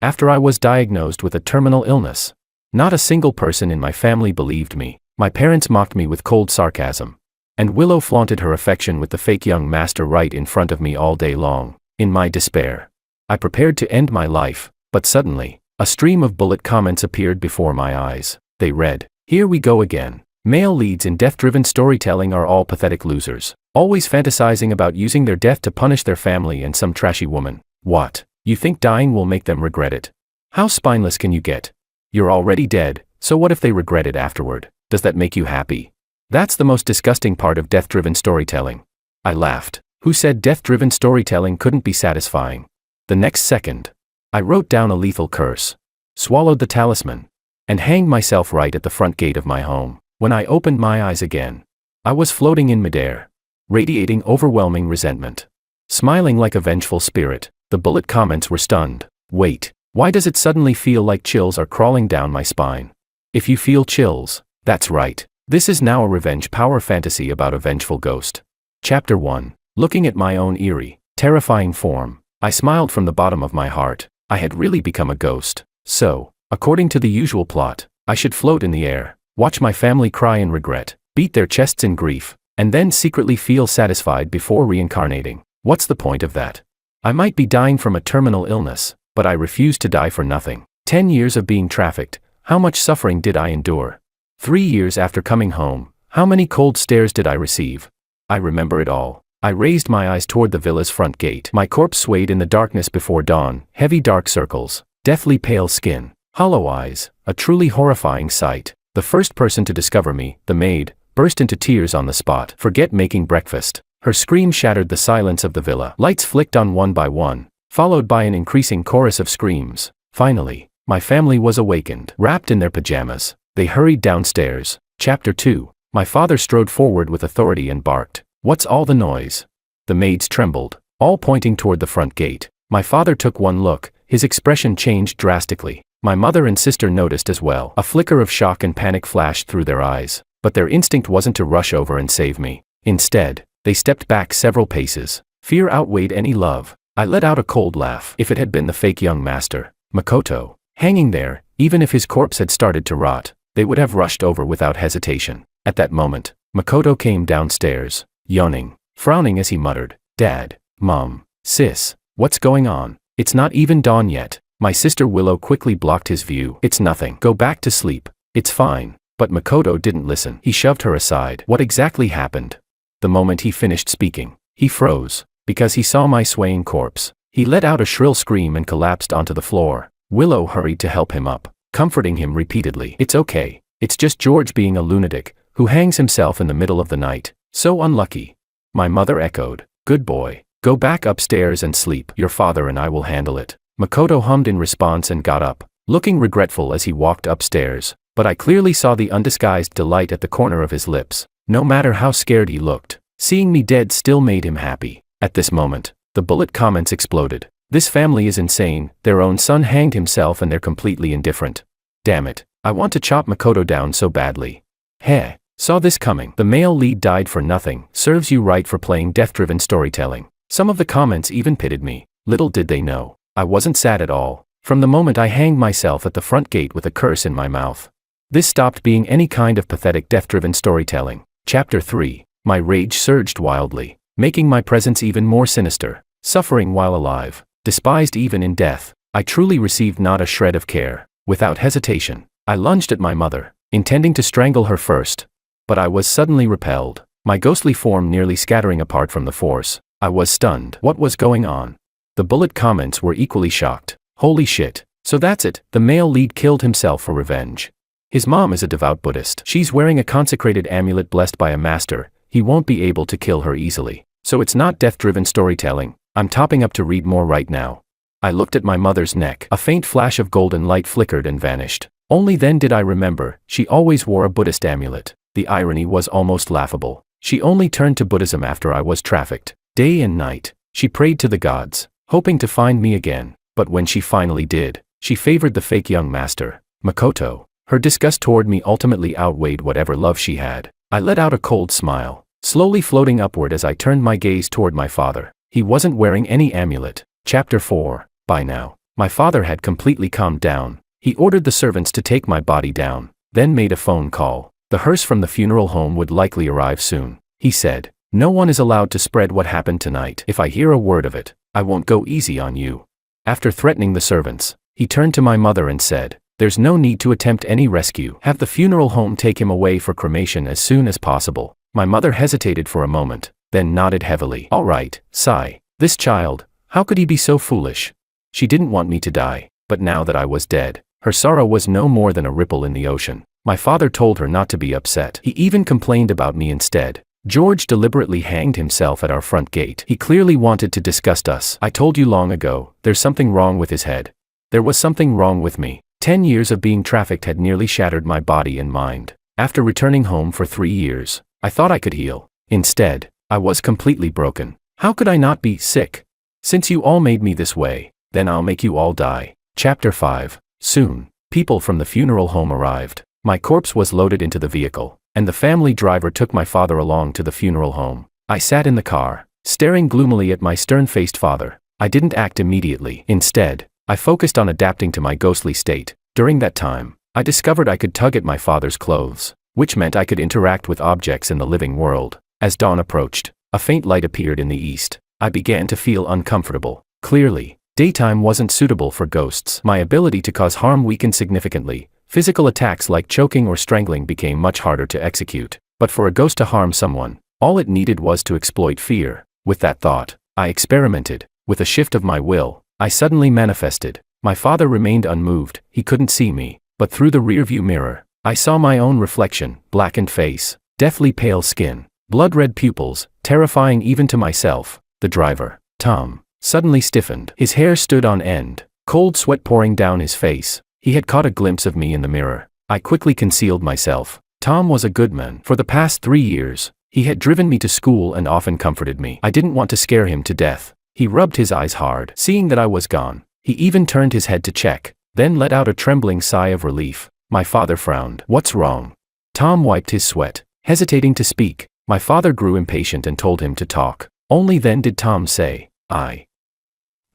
After I was diagnosed with a terminal illness. Not a single person in my family believed me. My parents mocked me with cold sarcasm. And Willow flaunted her affection with the fake young master right in front of me all day long. In my despair, I prepared to end my life, but suddenly, a stream of bullet comments appeared before my eyes. They read, "Here we go again. Male leads in death-driven storytelling are all pathetic losers, always fantasizing about using their death to punish their family and some trashy woman. What? You think dying will make them regret it? How spineless can you get? You're already dead, so what if they regret it afterward? Does that make you happy? That's the most disgusting part of death-driven storytelling." I laughed. Who said death-driven storytelling couldn't be satisfying? The next second, I wrote down a lethal curse, swallowed the talisman, and hanged myself right at the front gate of my home. When I opened my eyes again, I was floating in midair, radiating overwhelming resentment. Smiling like a vengeful spirit, the bullet comments were stunned. Wait, why does it suddenly feel like chills are crawling down my spine? If you feel chills, that's right. This is now a revenge power fantasy about a vengeful ghost. Chapter 1. Looking at my own eerie, terrifying form, I smiled from the bottom of my heart. I had really become a ghost. So, according to the usual plot, I should float in the air, watch my family cry in regret, beat their chests in grief, and then secretly feel satisfied before reincarnating. What's the point of that? I might be dying from a terminal illness, but I refuse to die for nothing. 10 years of being trafficked, how much suffering did I endure? 3 years after coming home, how many cold stares did I receive? I remember it all. I raised my eyes toward the villa's front gate. My corpse swayed in the darkness before dawn, heavy dark circles, deathly pale skin, hollow eyes, a truly horrifying sight. The first person to discover me, the maid, burst into tears on the spot. Forget making breakfast. Her scream shattered the silence of the villa. Lights flicked on one by one, followed by an increasing chorus of screams. Finally, my family was awakened. Wrapped in their pajamas, they hurried downstairs. Chapter 2. My father strode forward with authority and barked, "What's all the noise?" The maids trembled, all pointing toward the front gate. My father took one look, his expression changed drastically. My mother and sister noticed as well. A flicker of shock and panic flashed through their eyes, but their instinct wasn't to rush over and save me. Instead, they stepped back several paces. Fear outweighed any love. I let out a cold laugh. If it had been the fake young master, Makoto, hanging there, even if his corpse had started to rot, they would have rushed over without hesitation. At that moment, Makoto came downstairs, yawning, frowning as he muttered, "Dad, Mom, Sis, what's going on? It's not even dawn yet." My sister Willow quickly blocked his view. "It's nothing. Go back to sleep. It's fine." But Makoto didn't listen. He shoved her aside. What exactly happened? The moment he finished speaking, he froze, because he saw my swaying corpse. He let out a shrill scream and collapsed onto the floor. Willow hurried to help him up, comforting him repeatedly. "It's okay. It's just George being a lunatic, who hangs himself in the middle of the night. So unlucky." My mother echoed, "Good boy. Go back upstairs and sleep. Your father and I will handle it." Makoto hummed in response and got up, looking regretful as he walked upstairs, but I clearly saw the undisguised delight at the corner of his lips. No matter how scared he looked, seeing me dead still made him happy. At this moment, the bullet comments exploded. "This family is insane, their own son hanged himself and they're completely indifferent. Damn it, I want to chop Makoto down so badly. Heh, saw this coming. The male lead died for nothing, serves you right for playing death-driven storytelling." Some of the comments even pitied me. Little did they know, I wasn't sad at all. From the moment I hanged myself at the front gate with a curse in my mouth, this stopped being any kind of pathetic death-driven storytelling. Chapter 3. My rage surged wildly, making my presence even more sinister. Suffering while alive, despised even in death, I truly received not a shred of care. Without hesitation, I lunged at my mother, intending to strangle her first. But I was suddenly repelled, my ghostly form nearly scattering apart from the force. I was stunned. What was going on? The bullet comments were equally shocked. Holy shit. So that's it, the male lead killed himself for revenge. His mom is a devout Buddhist. She's wearing a consecrated amulet blessed by a master. He won't be able to kill her easily. So it's not death-driven storytelling. I'm topping up to read more right now. I looked at my mother's neck. A faint flash of golden light flickered and vanished. Only then did I remember, she always wore a Buddhist amulet. The irony was almost laughable. She only turned to Buddhism after I was trafficked. Day and night, she prayed to the gods, hoping to find me again. But when she finally did, she favored the fake young master, Makoto. Her disgust toward me ultimately outweighed whatever love she had. I let out a cold smile, slowly floating upward as I turned my gaze toward my father. He wasn't wearing any amulet. Chapter 4. By now, My father had completely calmed down. He ordered the servants to take my body down, then made a phone call. The hearse from the funeral home would likely arrive soon. He said, "No one is allowed to spread what happened tonight. If I hear a word of it, I won't go easy on you." After threatening the servants, he turned to my mother and said, "There's no need to attempt any rescue. Have the funeral home take him away for cremation as soon as possible." My mother hesitated for a moment, then nodded heavily. "All right, sigh. This child, how could he be so foolish? She didn't want me to die, but now that I was dead, her sorrow was no more than a ripple in the ocean." My father told her not to be upset. He even complained about me instead. George deliberately hanged himself at our front gate. He clearly wanted to disgust us. "I told you long ago, there's something wrong with his head." There was something wrong with me. 10 years of being trafficked had nearly shattered my body and mind. After returning home for 3 years, I thought I could heal. Instead, I was completely broken. How could I not be sick? "Since you all made me this way, then I'll make you all die." Chapter 5. Soon, people from the funeral home arrived. My corpse was loaded into the vehicle, and the family driver took my father along to the funeral home. I sat in the car, staring gloomily at my stern-faced father. I didn't act immediately. Instead, I focused on adapting to my ghostly state. During that time, I discovered I could tug at my father's clothes, which meant I could interact with objects in the living world. As dawn approached, a faint light appeared in the east. I began to feel uncomfortable. Clearly, daytime wasn't suitable for ghosts. My ability to cause harm weakened significantly. Physical attacks like choking or strangling became much harder to execute. But for a ghost to harm someone, all it needed was to exploit fear. With that thought, I experimented. With a shift of my will, I suddenly manifested. My father remained unmoved. He couldn't see me, but through the rearview mirror, I saw my own reflection: blackened face, deathly pale skin, blood-red pupils, terrifying even to myself. The driver, Tom, suddenly stiffened. His hair stood on end, cold sweat pouring down his face. He had caught a glimpse of me in the mirror. I quickly concealed myself. Tom was a good man. For the past 3 years, he had driven me to school and often comforted me. I didn't want to scare him to death. He rubbed his eyes hard, seeing that I was gone. He even turned his head to check, then let out a trembling sigh of relief. My father frowned. "What's wrong?" Tom wiped his sweat, hesitating to speak. My father grew impatient and told him to talk. Only then did Tom say, I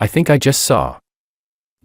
think I just saw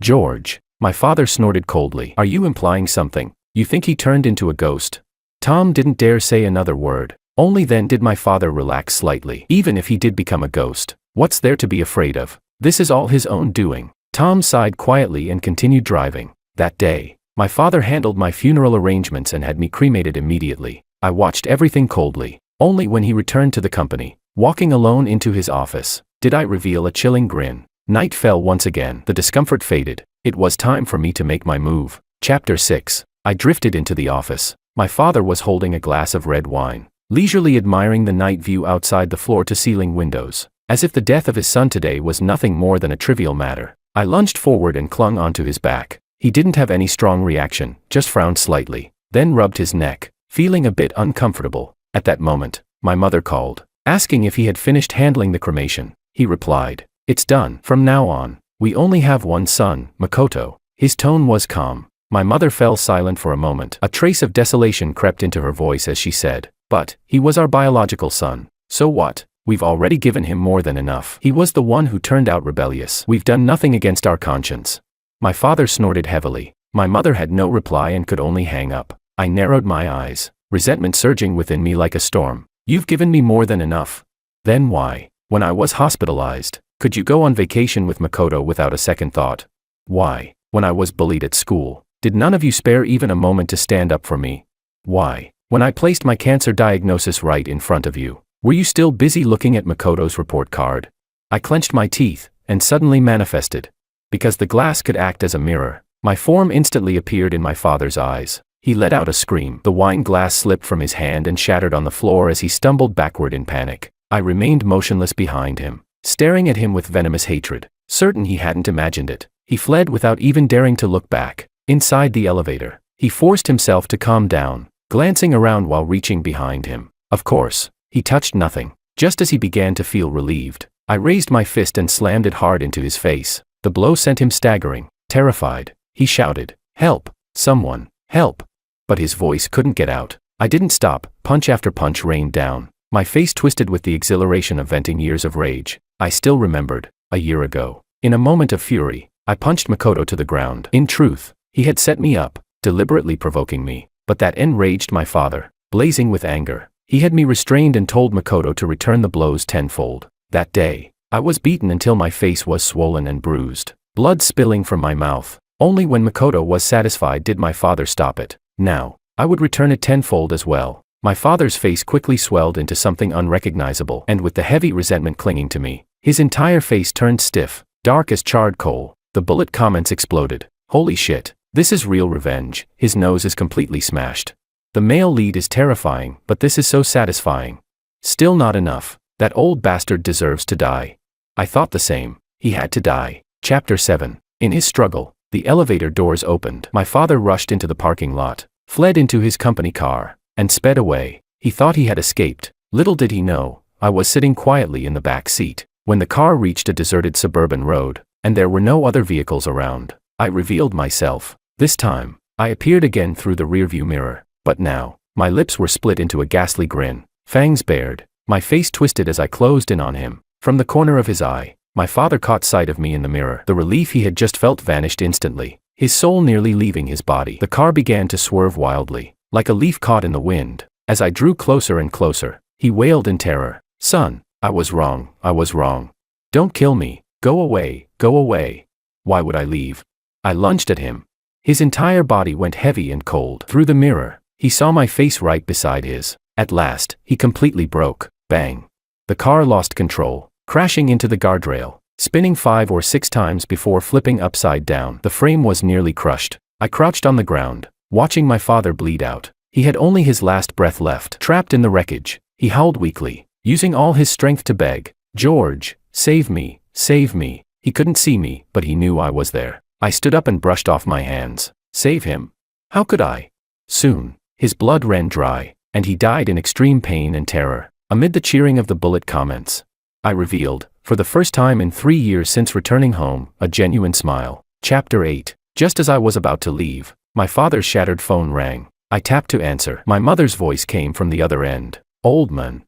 George." My father snorted coldly. "Are you implying something? You think he turned into a ghost?" Tom didn't dare say another word. Only then did my father relax slightly. "Even if he did become a ghost, what's there to be afraid of? This is all his own doing." Tom sighed quietly and continued driving. That day, my father handled my funeral arrangements and had me cremated immediately. I watched everything coldly. Only when he returned to the company, walking alone into his office, did I reveal a chilling grin. Night fell once again. The discomfort faded. It was time for me to make my move. Chapter 6. I drifted into the office. My father was holding a glass of red wine, leisurely admiring the night view outside the floor-to-ceiling windows, as if the death of his son today was nothing more than a trivial matter. I lunged forward and clung onto his back. He didn't have any strong reaction, just frowned slightly, then rubbed his neck, feeling a bit uncomfortable. At that moment, my mother called, asking if he had finished handling the cremation. He replied, "It's done. From now on, we only have one son, Makoto." His tone was calm. My mother fell silent for a moment. A trace of desolation crept into her voice as she said, "But, he was our biological son. So what? We've already given him more than enough. He was the one who turned out rebellious. We've done nothing against our conscience." My father snorted heavily. My mother had no reply and could only hang up. I narrowed my eyes, resentment surging within me like a storm. "You've given me more than enough. Then why, when I was hospitalized, could you go on vacation with Makoto without a second thought? Why, when I was bullied at school, did none of you spare even a moment to stand up for me? Why, when I placed my cancer diagnosis right in front of you, were you still busy looking at Makoto's report card?" I clenched my teeth, and suddenly manifested. Because the glass could act as a mirror, my form instantly appeared in my father's eyes. He let out a scream. The wine glass slipped from his hand and shattered on the floor as he stumbled backward in panic. I remained motionless behind him, staring at him with venomous hatred, certain he hadn't imagined it. He fled without even daring to look back. Inside the elevator, he forced himself to calm down, glancing around while reaching behind him. Of course, he touched nothing. Just as he began to feel relieved, I raised my fist and slammed it hard into his face. The blow sent him staggering. Terrified, he shouted, "Help! Someone, help!" But his voice couldn't get out. I didn't stop. Punch after punch rained down. My face twisted with the exhilaration of venting years of rage. I still remembered, a year ago, in a moment of fury, I punched Makoto to the ground. In truth, he had set me up, deliberately provoking me, but that enraged my father. Blazing with anger, he had me restrained and told Makoto to return the blows tenfold. That day, I was beaten until my face was swollen and bruised, blood spilling from my mouth. Only when Makoto was satisfied did my father stop it. Now, I would return it tenfold as well. My father's face quickly swelled into something unrecognizable, and with the heavy resentment clinging to me, his entire face turned stiff, dark as charred coal. The bullet comments exploded. Holy shit, this is real revenge. His nose is completely smashed. The male lead is terrifying, but this is so satisfying. Still not enough. That old bastard deserves to die. I thought the same. He had to die. Chapter 7. In his struggle, the elevator doors opened. My father rushed into the parking lot, fled into his company car, and sped away. He thought he had escaped. Little did he know, I was sitting quietly in the back seat. When the car reached a deserted suburban road, and there were no other vehicles around, I revealed myself. This time, I appeared again through the rearview mirror. But now, my lips were split into a ghastly grin, fangs bared, my face twisted as I closed in on him. From the corner of his eye, my father caught sight of me in the mirror. The relief he had just felt vanished instantly, his soul nearly leaving his body. The car began to swerve wildly, like a leaf caught in the wind. As I drew closer and closer, he wailed in terror. Son, I was wrong, I was wrong. Don't kill me, go away, go away. Why would I leave? I lunged at him. His entire body went heavy and cold. Through the mirror, he saw my face right beside his. At last, he completely broke. Bang. The car lost control, crashing into the guardrail, spinning 5 or 6 times before flipping upside down. The frame was nearly crushed. I crouched on the ground, watching my father bleed out. He had only his last breath left. Trapped in the wreckage, he howled weakly, using all his strength to beg, George, save me, save me. He couldn't see me, but he knew I was there. I stood up and brushed off my hands. Save him? How could I? Soon, his blood ran dry, and he died in extreme pain and terror. Amid the cheering of the bullet comments, I revealed, for the first time in 3 years since returning home, a genuine smile. Chapter 8. Just as I was about to leave, my father's shattered phone rang. I tapped to answer. My mother's voice came from the other end. Old man.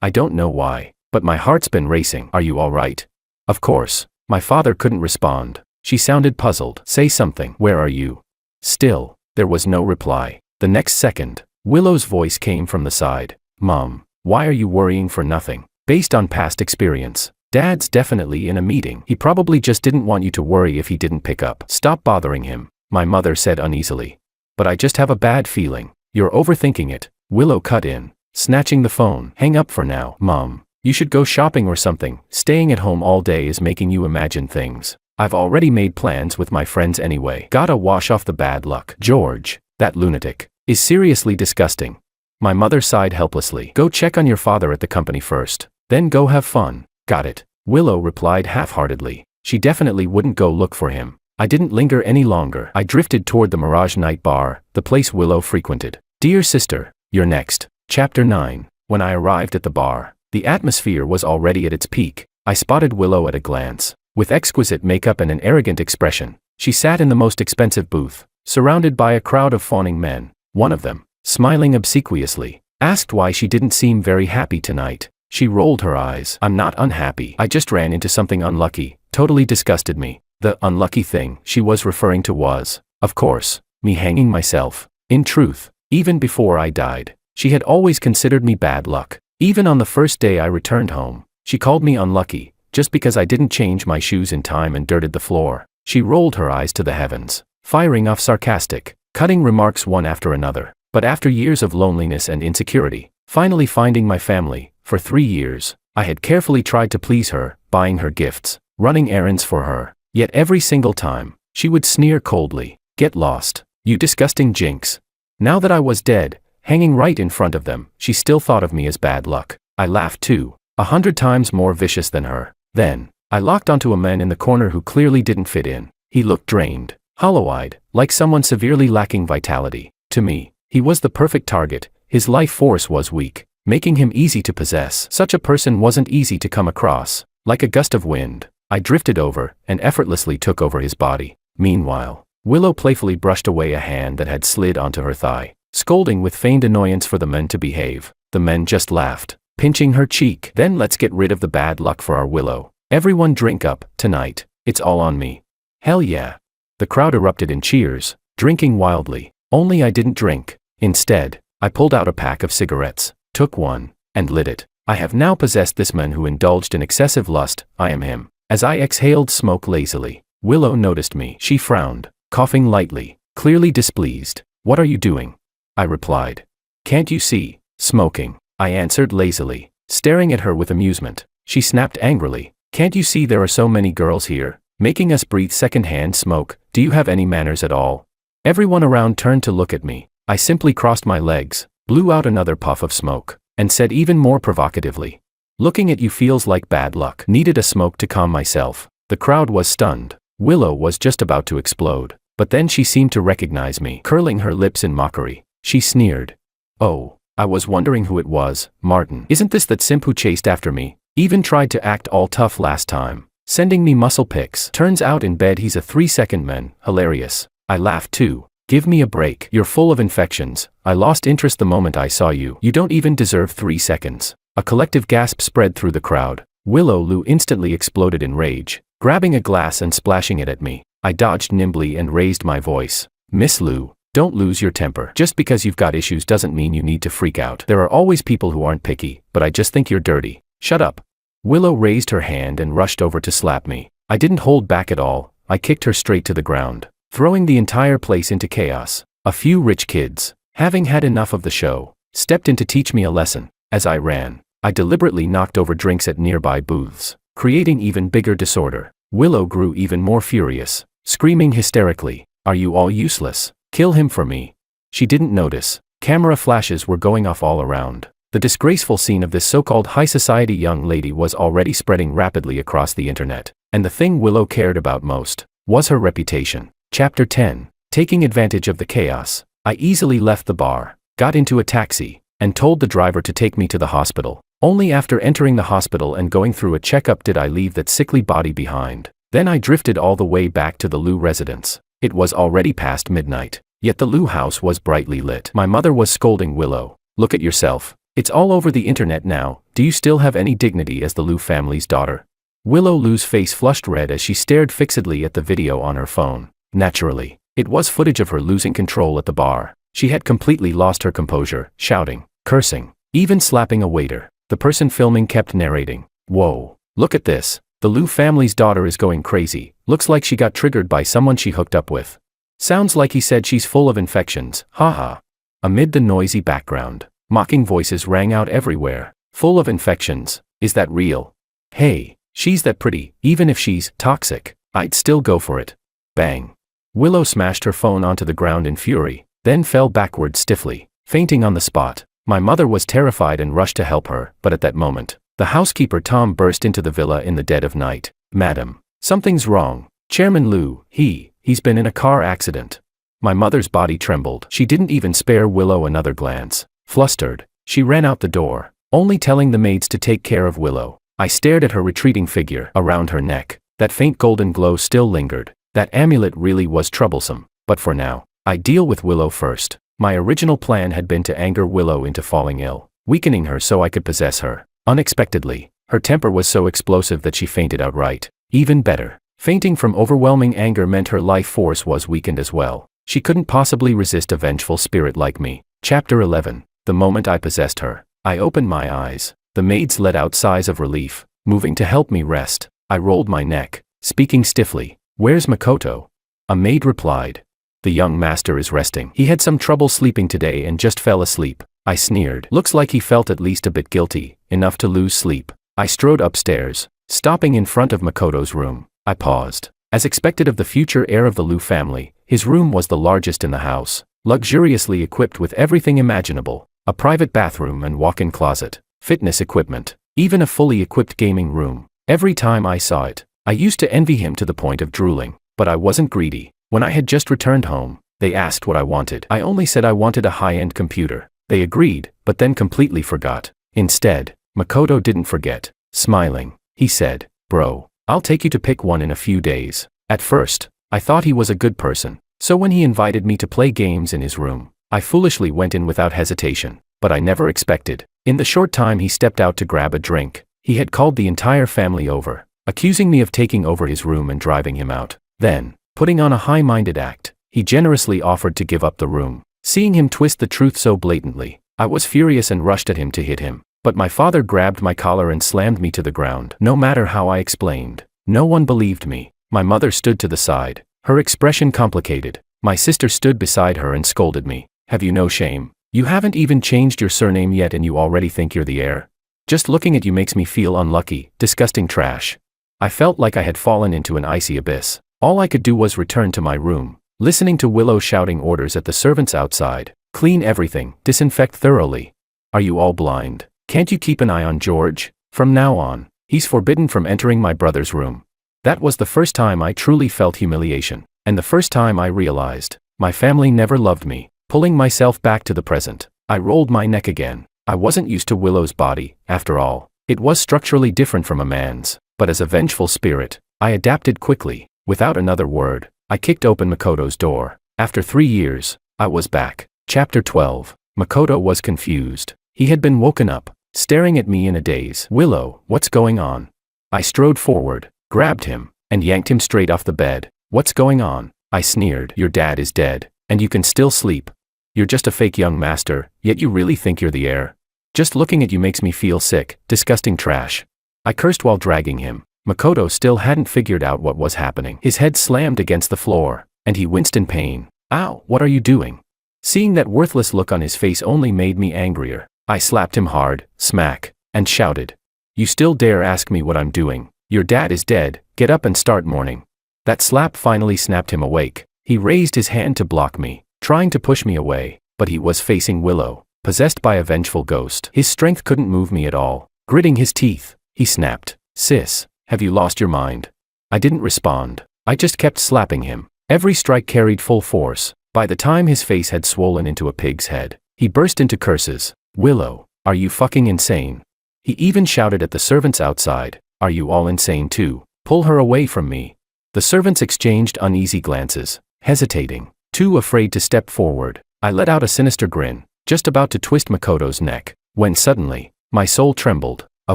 I don't know why, but my heart's been racing. Are you all right? Of course. My father couldn't respond. She sounded puzzled. Say something. Where are you? Still, there was no reply. The next second, Willow's voice came from the side. Mom, why are you worrying for nothing? Based on past experience, Dad's definitely in a meeting. He probably just didn't want you to worry if he didn't pick up. Stop bothering him, my mother said uneasily. But I just have a bad feeling. You're overthinking it. Willow cut in, snatching the phone. Hang up for now. Mom, you should go shopping or something. Staying at home all day is making you imagine things. I've already made plans with my friends anyway. Gotta wash off the bad luck. George, that lunatic, is seriously disgusting. My mother sighed helplessly. Go check on your father at the company first, then go have fun. Got it. Willow replied half-heartedly. She definitely wouldn't go look for him. I didn't linger any longer. I drifted toward the Mirage Night Bar, the place Willow frequented. Dear sister, you're next. Chapter 9. When I arrived at the bar, the atmosphere was already at its peak. I spotted Willow at a glance. With exquisite makeup and an arrogant expression, she sat in the most expensive booth, surrounded by a crowd of fawning men. One of them, smiling obsequiously, asked why she didn't seem very happy tonight. She rolled her eyes. I'm not unhappy. I just ran into something unlucky, totally disgusted me. The unlucky thing she was referring to was, of course, me hanging myself. In truth, even before I died, she had always considered me bad luck. Even on the first day I returned home, she called me unlucky, just because I didn't change my shoes in time and dirted the floor. She rolled her eyes to the heavens, firing off sarcastic, cutting remarks one after another. But after years of loneliness and insecurity, finally finding my family, for 3 years, I had carefully tried to please her, buying her gifts, running errands for her. Yet every single time, she would sneer coldly, "Get lost, you disgusting jinx." Now that I was dead, hanging right in front of them, she still thought of me as bad luck. I laughed too, 100 times more vicious than her. Then, I locked onto a man in the corner who clearly didn't fit in. He looked drained, hollow-eyed, like someone severely lacking vitality. To me, he was the perfect target. His life force was weak, making him easy to possess. Such a person wasn't easy to come across. Like a gust of wind, I drifted over and effortlessly took over his body. Meanwhile, Willow playfully brushed away a hand that had slid onto her thigh, scolding with feigned annoyance for the men to behave. The men just laughed, pinching her cheek. Then let's get rid of the bad luck for our Willow. Everyone drink up, tonight, it's all on me. Hell yeah. The crowd erupted in cheers, drinking wildly. Only I didn't drink. Instead, I pulled out a pack of cigarettes, took one, and lit it. I have now possessed this man who indulged in excessive lust. I am him. As I exhaled smoke lazily, Willow noticed me. She frowned, coughing lightly, clearly displeased. What are you doing? I replied. Can't you see? Smoking. I answered lazily, staring at her with amusement. She snapped angrily. Can't you see there are so many girls here, making us breathe second-hand smoke? Do you have any manners at all? Everyone around turned to look at me. I simply crossed my legs, blew out another puff of smoke, and said even more provocatively, looking at you feels like bad luck. Needed a smoke to calm myself. The crowd was stunned. Willow was just about to explode, but then she seemed to recognize me. Curling her lips in mockery, she sneered. Oh, I was wondering who it was. Martin. Isn't this that simp who chased after me? Even tried to act all tough last time, sending me muscle pics. Turns out in bed he's a 3-second man. Hilarious. I laughed too. Give me a break. You're full of infections. I lost interest the moment I saw you. You don't even deserve 3 seconds. A collective gasp spread through the crowd. Willow Lou instantly exploded in rage, grabbing a glass and splashing it at me. I dodged nimbly and raised my voice. Miss Lou, don't lose your temper. Just because you've got issues doesn't mean you need to freak out. There are always people who aren't picky, but I just think you're dirty. Shut up. Willow raised her hand and rushed over to slap me. I didn't hold back at all. I kicked her straight to the ground, throwing the entire place into chaos. A few rich kids, having had enough of the show, stepped in to teach me a lesson. As I ran, I deliberately knocked over drinks at nearby booths, creating even bigger disorder. Willow grew even more furious, screaming hysterically, "Are you all useless? Kill him for me." She didn't notice. Camera flashes were going off all around. The disgraceful scene of this so-called high society young lady was already spreading rapidly across the internet, and the thing Willow cared about most was her reputation. Chapter 10. Taking advantage of the chaos, I easily left the bar, got into a taxi, and told the driver to take me to the hospital. Only after entering the hospital and going through a checkup did I leave that sickly body behind. Then I drifted all the way back to the Lou residence. It was already past midnight, yet the Lou house was brightly lit. My mother was scolding Willow. Look at yourself. It's all over the internet now. Do you still have any dignity as the Lou family's daughter? Willow Lou's face flushed red as she stared fixedly at the video on her phone. Naturally, it was footage of her losing control at the bar. She had completely lost her composure, shouting, cursing, even slapping a waiter. The person filming kept narrating. Whoa, look at this. The Lou family's daughter is going crazy. Looks like she got triggered by someone she hooked up with. Sounds like he said she's full of infections. Haha. Amid the noisy background, mocking voices rang out everywhere. Full of infections. Is that real? Hey, she's that pretty. Even if she's toxic, I'd still go for it. Bang. Willow smashed her phone onto the ground in fury, then fell backward stiffly, fainting on the spot. My mother was terrified and rushed to help her, but at that moment, the housekeeper Tom burst into the villa in the dead of night. Madam, something's wrong. Chairman Lou, he's been in a car accident. My mother's body trembled. She didn't even spare Willow another glance. Flustered, she ran out the door, only telling the maids to take care of Willow. I stared at her retreating figure. Around her neck, that faint golden glow still lingered. That amulet really was troublesome, but for now, I'd deal with Willow first. My original plan had been to anger Willow into falling ill, weakening her so I could possess her. Unexpectedly, her temper was so explosive that she fainted outright. Even better, fainting from overwhelming anger meant her life force was weakened as well. She couldn't possibly resist a vengeful spirit like me. Chapter 11. The moment I possessed her, I opened my eyes. The maids let out sighs of relief, moving to help me rest. I rolled my neck, speaking stiffly. Where's Makoto? A maid replied. The young master is resting. He had some trouble sleeping today and just fell asleep. I sneered. Looks like he felt at least a bit guilty, enough to lose sleep. I strode upstairs, stopping in front of Makoto's room. I paused. As expected of the future heir of the Lou family, his room was the largest in the house, luxuriously equipped with everything imaginable. A private bathroom and walk-in closet, fitness equipment, even a fully equipped gaming room. Every time I saw it, I used to envy him to the point of drooling, but I wasn't greedy. When I had just returned home, they asked what I wanted. I only said I wanted a high-end computer. They agreed, but then completely forgot. Instead, Makoto didn't forget. Smiling, he said, "Bro, I'll take you to pick one in a few days." At first, I thought he was a good person, so when he invited me to play games in his room, I foolishly went in without hesitation. But I never expected. In the short time he stepped out to grab a drink, he had called the entire family over, accusing me of taking over his room and driving him out. Then, putting on a high-minded act, he generously offered to give up the room. Seeing him twist the truth so blatantly, I was furious and rushed at him to hit him. But my father grabbed my collar and slammed me to the ground. No matter how I explained, no one believed me. My mother stood to the side, her expression complicated. My sister stood beside her and scolded me. Have you no shame? You haven't even changed your surname yet and you already think you're the heir? Just looking at you makes me feel unlucky, disgusting trash. I felt like I had fallen into an icy abyss. All I could do was return to my room, listening to Willow shouting orders at the servants outside. Clean everything, disinfect thoroughly. Are you all blind? Can't you keep an eye on George? From now on, he's forbidden from entering my brother's room. That was the first time I truly felt humiliation, and the first time I realized my family never loved me. Pulling myself back to the present, I rolled my neck again. I wasn't used to Willow's body, after all. It was structurally different from a man's, but as a vengeful spirit, I adapted quickly. Without another word, I kicked open Makoto's door. After 3 years, I was back. Chapter 12. Makoto was confused. He had been woken up, staring at me in a daze. Willow, what's going on? I strode forward, grabbed him, and yanked him straight off the bed. What's going on? I sneered. Your dad is dead, and you can still sleep. You're just a fake young master, yet you really think you're the heir. Just looking at you makes me feel sick, disgusting trash. I cursed while dragging him. Makoto still hadn't figured out what was happening. His head slammed against the floor, and he winced in pain. Ow, what are you doing? Seeing that worthless look on his face only made me angrier. I slapped him hard, smack, and shouted. You still dare ask me what I'm doing? Your dad is dead, get up and start mourning. That slap finally snapped him awake. He raised his hand to block me, trying to push me away, but he was facing Willow, possessed by a vengeful ghost. His strength couldn't move me at all. Gritting his teeth, he snapped. Sis, have you lost your mind? I didn't respond. I just kept slapping him. Every strike carried full force. By the time his face had swollen into a pig's head, he burst into curses. Willow, are you fucking insane? He even shouted at the servants outside. Are you all insane too? Pull her away from me. The servants exchanged uneasy glances, hesitating, too afraid to step forward. I let out a sinister grin, just about to twist Makoto's neck, when suddenly, my soul trembled. A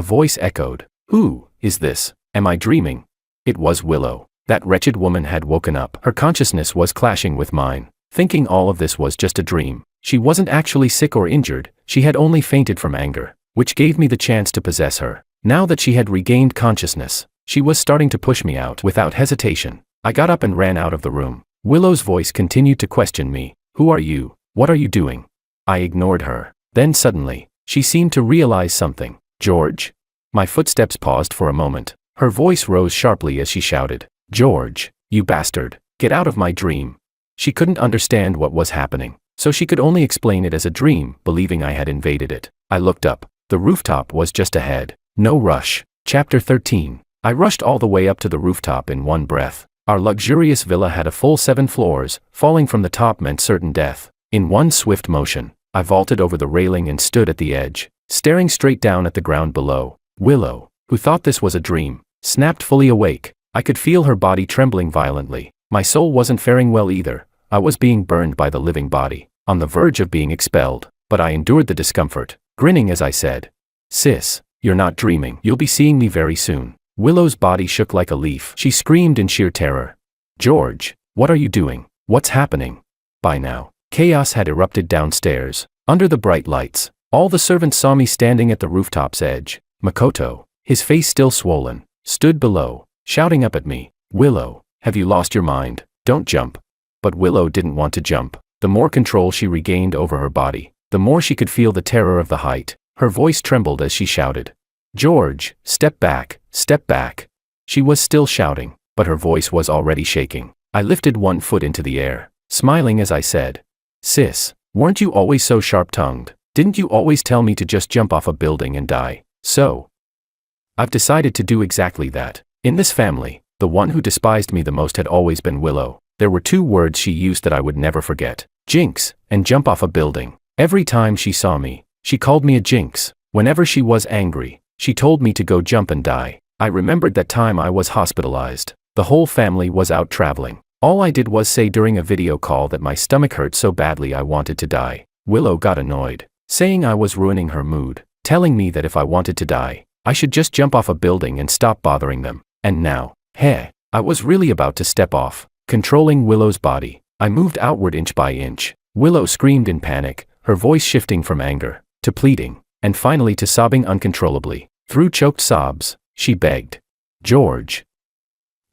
voice echoed. Who is this? Am I dreaming? It was Willow. That wretched woman had woken up. Her consciousness was clashing with mine, thinking all of this was just a dream. She wasn't actually sick or injured, she had only fainted from anger, which gave me the chance to possess her. Now that she had regained consciousness, she was starting to push me out. Without hesitation, I got up and ran out of the room. Willow's voice continued to question me. Who are you? What are you doing? I ignored her. Then suddenly, she seemed to realize something. George? My footsteps paused for a moment. Her voice rose sharply as she shouted. George, you bastard, get out of my dream. She couldn't understand what was happening, so she could only explain it as a dream, believing I had invaded it. I looked up. The rooftop was just ahead. No rush. Chapter 13. I rushed all the way up to the rooftop in one breath. Our luxurious villa had a full 7 floors. Falling from the top meant certain death. In one swift motion, I vaulted over the railing and stood at the edge, staring straight down at the ground below. Willow, who thought this was a dream, snapped fully awake. I could feel her body trembling violently. My soul wasn't faring well either. I was being burned by the living body, on the verge of being expelled, but I endured the discomfort, grinning as I said, Sis, you're not dreaming. You'll be seeing me very soon. Willow's body shook like a leaf. She screamed in sheer terror. George, what are you doing? What's happening? By now, chaos had erupted downstairs. Under the bright lights, all the servants saw me standing at the rooftop's edge. Makoto, his face still swollen, stood below, shouting up at me. Willow, have you lost your mind? Don't jump. But Willow didn't want to jump. The more control she regained over her body, the more she could feel the terror of the height. Her voice trembled as she shouted. George, step back, step back. She was still shouting, but her voice was already shaking. I lifted one foot into the air, smiling as I said, Sis, weren't you always so sharp-tongued? Didn't you always tell me to just jump off a building and die? So, I've decided to do exactly that. In this family, the one who despised me the most had always been Willow. There were 2 words she used that I would never forget. Jinx, and jump off a building. Every time she saw me, she called me a jinx. Whenever she was angry, she told me to go jump and die. I remembered that time I was hospitalized. The whole family was out traveling. All I did was say during a video call that my stomach hurt so badly I wanted to die. Willow got annoyed, saying I was ruining her mood, telling me that if I wanted to die, I should just jump off a building and stop bothering them. And now, I was really about to step off. Controlling Willow's body, I moved outward inch by inch. Willow screamed in panic, her voice shifting from anger to pleading, and finally to sobbing uncontrollably. Through choked sobs, she begged, "George,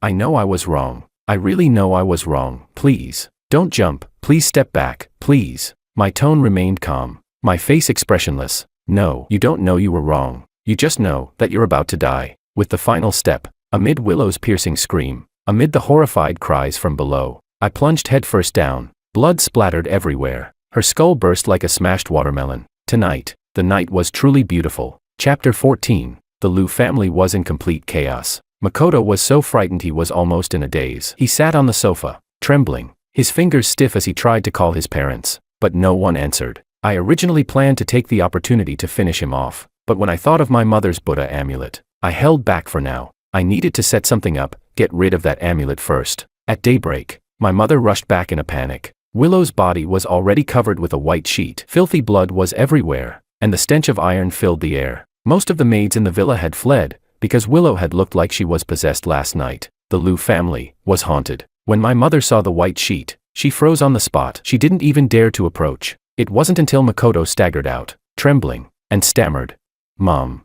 I know I was wrong. I really know I was wrong. Please, don't jump. Please step back, please." My tone remained calm, my face expressionless. "No, you don't know you were wrong. You just know that you're about to die." With the final step, amid Willow's piercing scream, amid the horrified cries from below, I plunged headfirst down. Blood splattered everywhere. Her skull burst like a smashed watermelon. Tonight, the night was truly beautiful. Chapter 14. The Liu family was in complete chaos. Makoto was so frightened he was almost in a daze. He sat on the sofa, trembling, his fingers stiff as he tried to call his parents, but no one answered. I originally planned to take the opportunity to finish him off, but when I thought of my mother's Buddha amulet, I held back for now. I needed to set something up, get rid of that amulet first. At daybreak, my mother rushed back in a panic. Willow's body was already covered with a white sheet. Filthy blood was everywhere, and the stench of iron filled the air. Most of the maids in the villa had fled, because Willow had looked like she was possessed last night. The Liu family was haunted. When my mother saw the white sheet, she froze on the spot. She didn't even dare to approach. It wasn't until Makoto staggered out, trembling, and stammered, "Mom.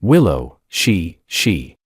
Willow, she."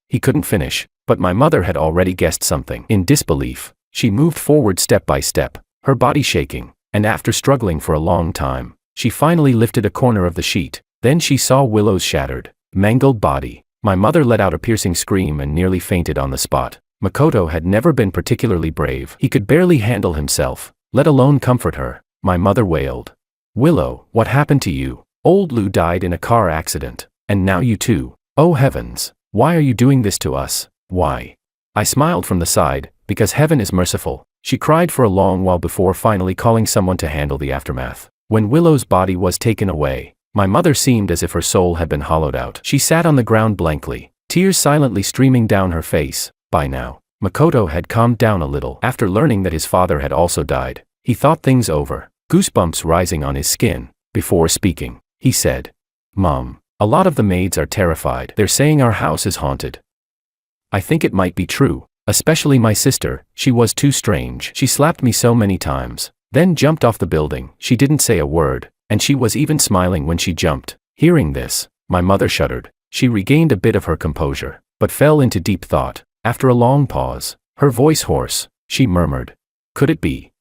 He couldn't finish, but my mother had already guessed something. In disbelief, she moved forward step by step, her body shaking, and after struggling for a long time, she finally lifted a corner of the sheet. Then she saw Willow's shattered, mangled body. My mother let out a piercing scream and nearly fainted on the spot. Makoto had never been particularly brave. He could barely handle himself, let alone comfort her. My mother wailed, "Willow, what happened to you? Old Liu died in a car accident, and now you too. Oh heavens, why are you doing this to us? Why?" I smiled from the side, because heaven is merciful. She cried for a long while before finally calling someone to handle the aftermath. When Willow's body was taken away, my mother seemed as if her soul had been hollowed out. She sat on the ground blankly, tears silently streaming down her face. By now, Makoto had calmed down a little. After learning that his father had also died, he thought things over, goosebumps rising on his skin. Before speaking, he said, "Mom, a lot of the maids are terrified. They're saying our house is haunted. I think it might be true. Especially my sister, she was too strange. She slapped me so many times, then jumped off the building. She didn't say a word, and she was even smiling when she jumped." Hearing this, my mother shuddered. She regained a bit of her composure, but fell into deep thought. After a long pause, her voice hoarse, she murmured, "Could it be?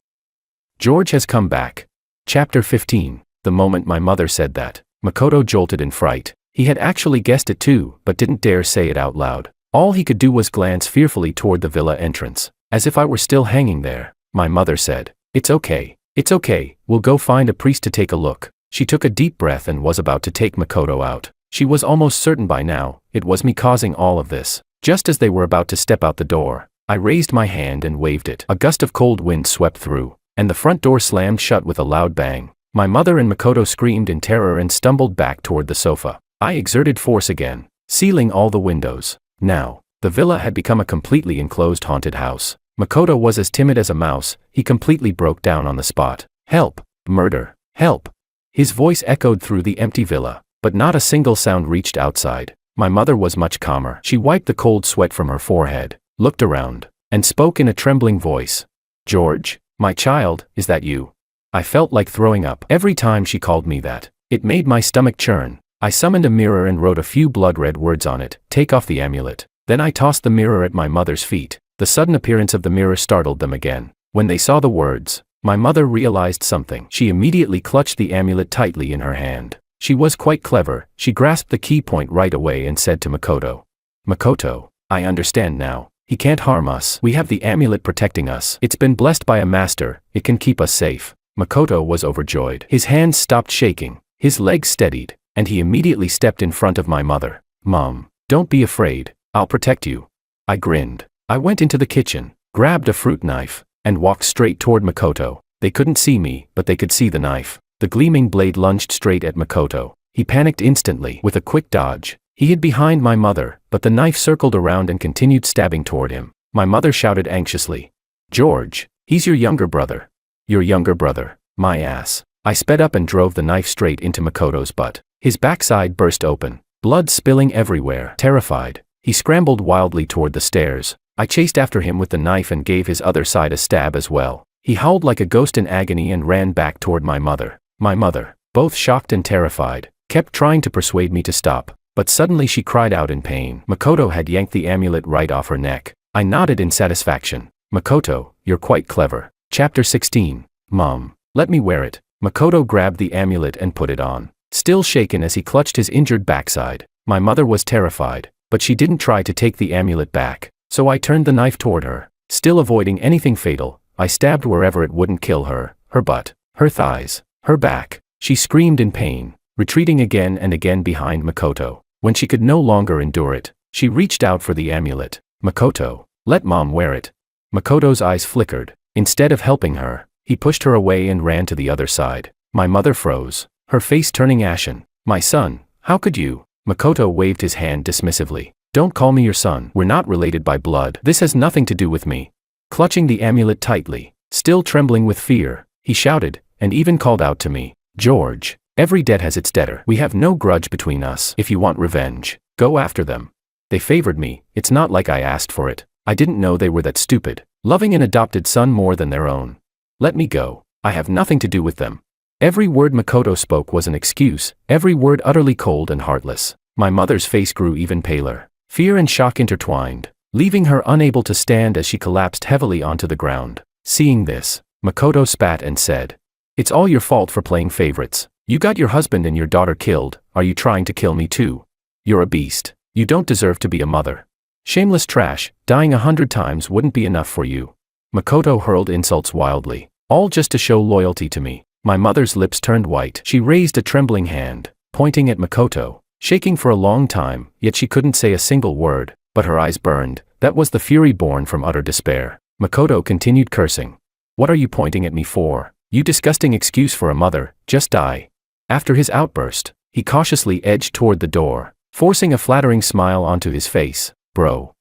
George has come back." Chapter 15. The moment my mother said that, Makoto jolted in fright. He had actually guessed it too, but didn't dare say it out loud. All he could do was glance fearfully toward the villa entrance, as if I were still hanging there. My mother said, It's okay, we'll go find a priest to take a look." She took a deep breath and was about to take Makoto out. She was almost certain by now, it was me causing all of this. Just as they were about to step out the door, I raised my hand and waved it. A gust of cold wind swept through, and the front door slammed shut with a loud bang. My mother and Makoto screamed in terror and stumbled back toward the sofa. I exerted force again, sealing all the windows. Now, the villa had become a completely enclosed haunted house. Makoto was as timid as a mouse. He completely broke down on the spot. "Help! Murder! Help!" His voice echoed through the empty villa, but not a single sound reached outside. My mother was much calmer. She wiped the cold sweat from her forehead, looked around, and spoke in a trembling voice. "George, my child, is that you?" I felt like throwing up every time she called me that. It made my stomach churn. I summoned a mirror and wrote a few blood-red words on it. "Take off the amulet." Then I tossed the mirror at my mother's feet. The sudden appearance of the mirror startled them again. When they saw the words, my mother realized something. She immediately clutched the amulet tightly in her hand. She was quite clever. She grasped the key point right away and said to Makoto, "Makoto, I understand now. He can't harm us. We have the amulet protecting us. It's been blessed by a master. It can keep us safe." Makoto was overjoyed. His hands stopped shaking, his legs steadied, and he immediately stepped in front of my mother. "Mom, don't be afraid. I'll protect you." I grinned. I went into the kitchen, grabbed a fruit knife, and walked straight toward Makoto. They couldn't see me, but they could see the knife. The gleaming blade lunged straight at Makoto. He panicked instantly. With a quick dodge, he hid behind my mother, but the knife circled around and continued stabbing toward him. My mother shouted anxiously, "George, he's your younger brother." "Your younger brother, my ass." I sped up and drove the knife straight into Makoto's butt. His backside burst open, blood spilling everywhere. Terrified, he scrambled wildly toward the stairs. I chased after him with the knife and gave his other side a stab as well. He howled like a ghost in agony and ran back toward my mother. My mother, both shocked and terrified, kept trying to persuade me to stop, but suddenly she cried out in pain. Makoto had yanked the amulet right off her neck. I nodded in satisfaction. Makoto, you're quite clever. Chapter 16. Mom, let me wear it. Makoto grabbed the amulet and put it on, still shaken as he clutched his injured backside. My mother was terrified, but she didn't try to take the amulet back, so I turned the knife toward her. Still avoiding anything fatal, I stabbed wherever it wouldn't kill her, her butt, her thighs, her back. She screamed in pain, retreating again and again behind Makoto. When she could no longer endure it, she reached out for the amulet. Makoto, let Mom wear it. Makoto's eyes flickered. Instead of helping her, he pushed her away and ran to the other side. My mother froze, her face turning ashen. My son, how could you? Makoto waved his hand dismissively. Don't call me your son. We're not related by blood. This has nothing to do with me. Clutching the amulet tightly, still trembling with fear, he shouted, and even called out to me. George, every debt has its debtor. We have no grudge between us. If you want revenge, go after them. They favored me. It's not like I asked for it. I didn't know they were that stupid, loving an adopted son more than their own. Let me go. I have nothing to do with them. Every word Makoto spoke was an excuse, every word utterly cold and heartless. My mother's face grew even paler. Fear and shock intertwined, leaving her unable to stand as she collapsed heavily onto the ground. Seeing this, Makoto spat and said, It's all your fault for playing favorites. You got your husband and your daughter killed. Are you trying to kill me too? You're a beast. You don't deserve to be a mother. Shameless trash, dying 100 times wouldn't be enough for you. Makoto hurled insults wildly, all just to show loyalty to me. My mother's lips turned white. She raised a trembling hand, pointing at Makoto, shaking for a long time, yet she couldn't say a single word, but her eyes burned. That was the fury born from utter despair. Makoto continued cursing. What are you pointing at me for? You disgusting excuse for a mother, just die. After his outburst, he cautiously edged toward the door, forcing a flattering smile onto his face. Bro,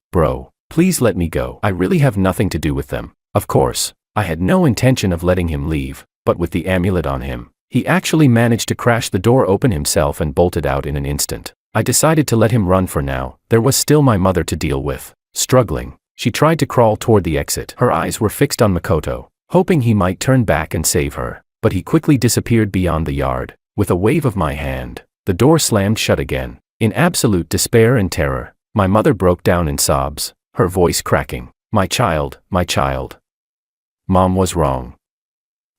please let me go. I really have nothing to do with them. Of course, I had no intention of letting him leave, but with the amulet on him, he actually managed to crash the door open himself and bolted out in an instant. I decided to let him run for now. There was still my mother to deal with. Struggling, she tried to crawl toward the exit. Her eyes were fixed on Makoto, hoping he might turn back and save her, but he quickly disappeared beyond the yard. With a wave of my hand, the door slammed shut again. In absolute despair and terror, my mother broke down in sobs, her voice cracking. My child, my child. Mom was wrong.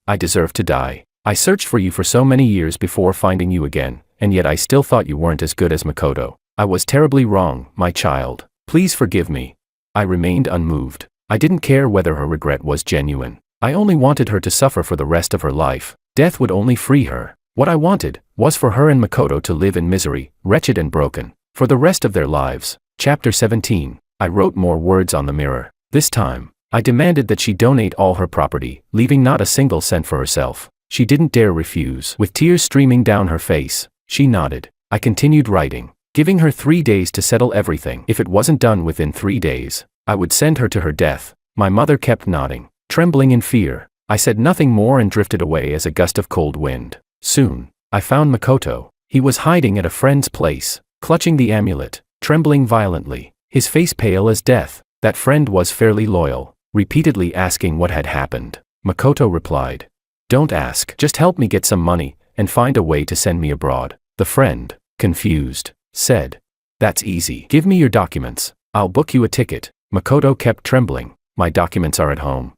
I deserve to die. I searched for you for so many years before finding you again, and yet I still thought you weren't as good as Makoto. I was terribly wrong, my child. Please forgive me. I remained unmoved. I didn't care whether her regret was genuine. I only wanted her to suffer for the rest of her life. Death would only free her. What I wanted was for her and Makoto to live in misery, wretched and broken, for the rest of their lives. Chapter 17. I wrote more words on the mirror. This time, I demanded that she donate all her property, leaving not a single cent for herself. She didn't dare refuse. With tears streaming down her face, she nodded. I continued writing, giving her 3 days to settle everything. If it wasn't done within 3 days, I would send her to her death. My mother kept nodding, trembling in fear. I said nothing more and drifted away as a gust of cold wind. Soon, I found Makoto. He was hiding at a friend's place, clutching the amulet, trembling violently, his face pale as death. That friend was fairly loyal, repeatedly asking what had happened. Makoto replied, Don't ask, just help me get some money, and find a way to send me abroad. The friend, confused, said, That's easy. Give me your documents. I'll book you a ticket. Makoto kept trembling. My documents are at home.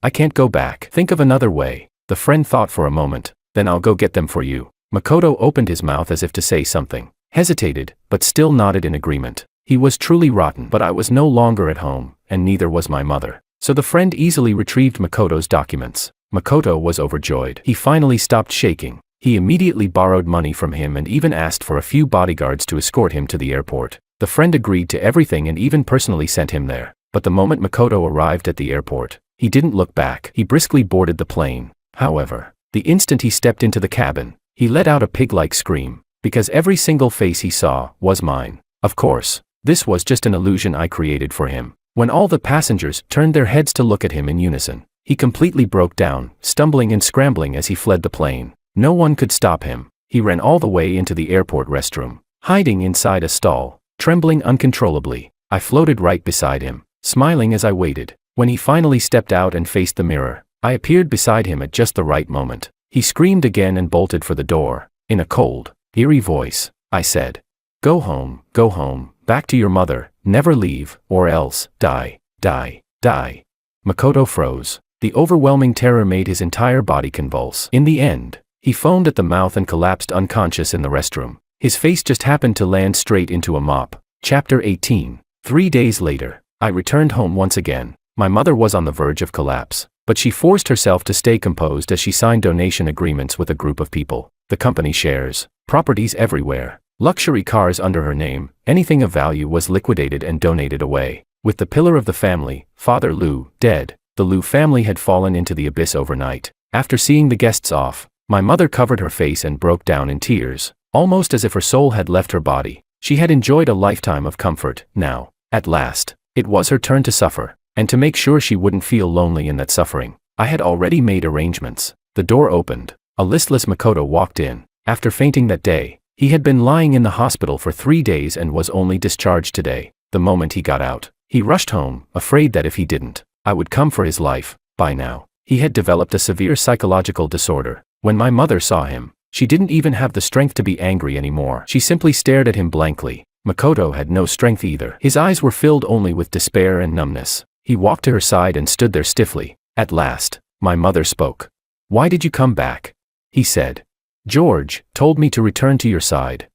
I can't go back. Think of another way. The friend thought for a moment. Then I'll go get them for you. Makoto opened his mouth as if to say something, hesitated, but still nodded in agreement. He was truly rotten, but I was no longer at home, and neither was my mother. So the friend easily retrieved Makoto's documents. Makoto was overjoyed. He finally stopped shaking. He immediately borrowed money from him and even asked for a few bodyguards to escort him to the airport. The friend agreed to everything and even personally sent him there. But the moment Makoto arrived at the airport, he didn't look back. He briskly boarded the plane. However, the instant he stepped into the cabin, he let out a pig-like scream, because every single face he saw was mine. Of course, this was just an illusion I created for him. When all the passengers turned their heads to look at him in unison, he completely broke down, stumbling and scrambling as he fled the plane. No one could stop him. He ran all the way into the airport restroom, hiding inside a stall, trembling uncontrollably. I floated right beside him. smiling as I waited. When he finally stepped out and faced the mirror, I appeared beside him at just the right moment. He screamed again and bolted for the door. In a cold, eerie voice, I said, go home, back to your mother, never leave, or else, die, die, die. Makoto froze. The overwhelming terror made his entire body convulse. In the end, he foamed at the mouth and collapsed unconscious in the restroom. His face just happened to land straight into a mop. Chapter 18. 3 days later, I returned home once again. My mother was on the verge of collapse, but she forced herself to stay composed as she signed donation agreements with a group of people. The company shares, properties everywhere, luxury cars under her name, anything of value was liquidated and donated away. With the pillar of the family, Father Liu, dead, the Liu family had fallen into the abyss overnight. After seeing the guests off, my mother covered her face and broke down in tears, almost as if her soul had left her body. She had enjoyed a lifetime of comfort. Now, at last, it was her turn to suffer, and to make sure she wouldn't feel lonely in that suffering, I had already made arrangements. The door opened. A listless Makoto walked in. After fainting that day, he had been lying in the hospital for 3 days and was only discharged today. The moment he got out, he rushed home, afraid that if he didn't, I would come for his life. By now, he had developed a severe psychological disorder. When my mother saw him, she didn't even have the strength to be angry anymore. She simply stared at him blankly. Makoto had no strength either. His eyes were filled only with despair and numbness. He walked to her side and stood there stiffly. At last, my mother spoke. Why did you come back? He said. George told me to return to your side.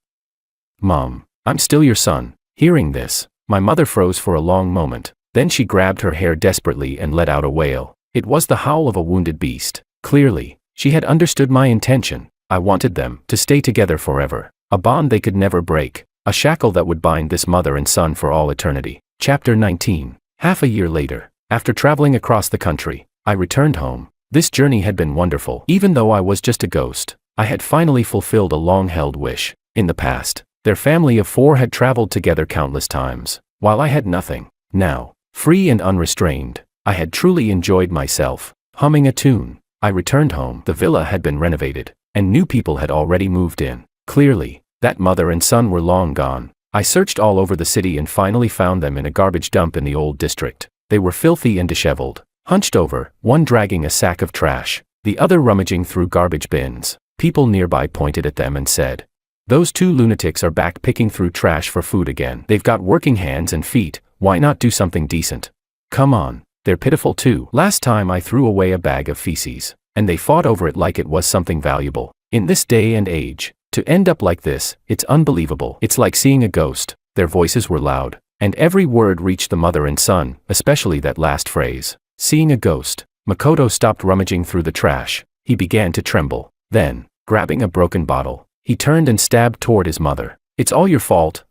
Mom, I'm still your son. Hearing this, my mother froze for a long moment. Then she grabbed her hair desperately and let out a wail. It was the howl of a wounded beast. Clearly, she had understood my intention. I wanted them to stay together forever. A bond they could never break. A shackle that would bind this mother and son for all eternity. Chapter 19. Half a year later, after traveling across the country, I returned home. This journey had been wonderful. Even though I was just a ghost, I had finally fulfilled a long-held wish. In the past, their family of 4 had traveled together countless times, while I had nothing. Now, free and unrestrained, I had truly enjoyed myself. Humming a tune, I returned home. The villa had been renovated, and new people had already moved in. Clearly, that mother and son were long gone. I searched all over the city and finally found them in a garbage dump in the old district. They were filthy and disheveled, hunched over, one dragging a sack of trash, the other rummaging through garbage bins. People nearby pointed at them and said, "Those 2 lunatics are back picking through trash for food again. They've got working hands and feet, why not do something decent? Come on, they're pitiful too. Last time I threw away a bag of feces, and they fought over it like it was something valuable. In this day and age, to end up like this, it's unbelievable. It's like seeing a ghost." Their voices were loud, and every word reached the mother and son, especially that last phrase. Seeing a ghost. Makoto stopped rummaging through the trash. He began to tremble. Then, grabbing a broken bottle, he turned and stabbed toward his mother. "It's all your fault,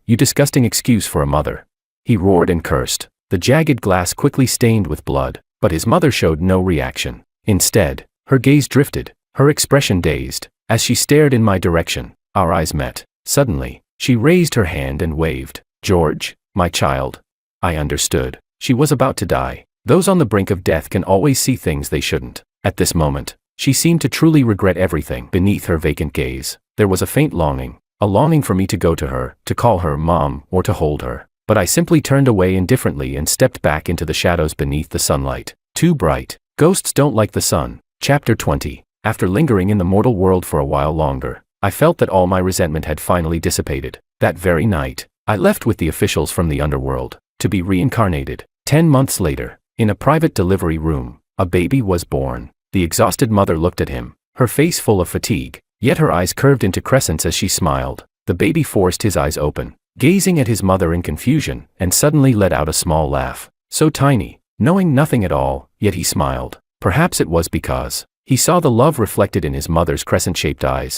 you disgusting excuse for a mother." He roared and cursed. The jagged glass quickly stained with blood, but his mother showed no reaction. Instead, her gaze drifted, her expression dazed, as she stared in my direction. Our eyes met. Suddenly, she raised her hand and waved. "George, my child." I understood. She was about to die. Those on the brink of death can always see things they shouldn't. At this moment, she seemed to truly regret everything. Beneath her vacant gaze, there was a faint longing, a longing for me to go to her, to call her mom, or to hold her. But I simply turned away indifferently and stepped back into the shadows beneath the sunlight. Too bright. Ghosts don't like the sun. Chapter 20. After lingering in the mortal world for a while longer, I felt that all my resentment had finally dissipated. That very night, I left with the officials from the underworld, to be reincarnated. 10 months later, in a private delivery room, a baby was born. The exhausted mother looked at him, her face full of fatigue, yet her eyes curved into crescents as she smiled. The baby forced his eyes open, gazing at his mother in confusion, and suddenly let out a small laugh. So tiny, knowing nothing at all, yet he smiled. Perhaps it was because he saw the love reflected in his mother's crescent-shaped eyes.